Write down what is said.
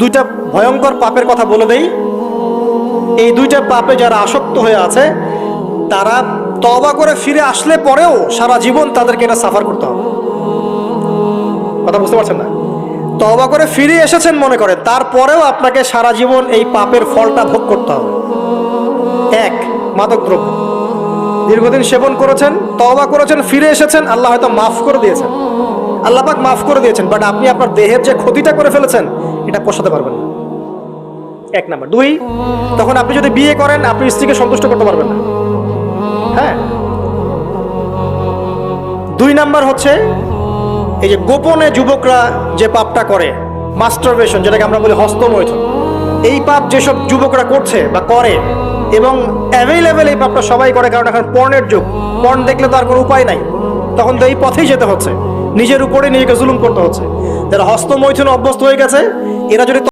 দুইটা ভয়ঙ্কর পাপের কথা বলে দেই। এই দুইটা পাপে যারা আসক্ত হয়ে আছে তারা তওবা করে ফিরে আসলে পরেও সারা জীবন তাদেরকে এটা সাফার করতে হবে। কথা বুঝতে পারছেন না? তওবা করে ফিরে এসেছেন মনে করেন, তারপরেও আপনাকে সারা জীবন এই পাপের ফলটা ভোগ করতে হবে। এক, মাদকদ্রব্য দীর্ঘদিন সেবন করেছেন, তওবা করেছেন, ফিরে এসেছেন, আল্লাহ হয়তো মাফ করে দিয়েছেন, আল্লাহ পাক মাফ করে দিয়েছেন, বাট আপনি আপনার দেহের যে ক্ষতিটা করে ফেলেছেন এটা পোষাতে পারবেন না। এক নাম্বার। দুই, তখন আপনি যদি বিয়ে করেন আপনি স্ত্রীকে সন্তুষ্ট করতে পারবেন না। হ্যাঁ। দুই নাম্বার হচ্ছে এই যে গোপনে যুবকরা যে পাপটা করে, মাস্টারবেশন, যেটাকে আমরা বলি হস্তমৈথুন, এই পাপ যেসব যুবকরা করছে বা করে, এবং অ্যাভেলেবেল এই পাপটা সবাই করে, কারণ এখন পর্নের যুগ, পর্ন দেখলে তো আর কোনো উপায় নাই, তখন তো এই পথেই যেতে হচ্ছে, নিজের উপরে নিজেকে জুলুম করতে হচ্ছে। যারা হস্তমৈথুন অভ্যস্ত হয়ে গেছে এরা যদি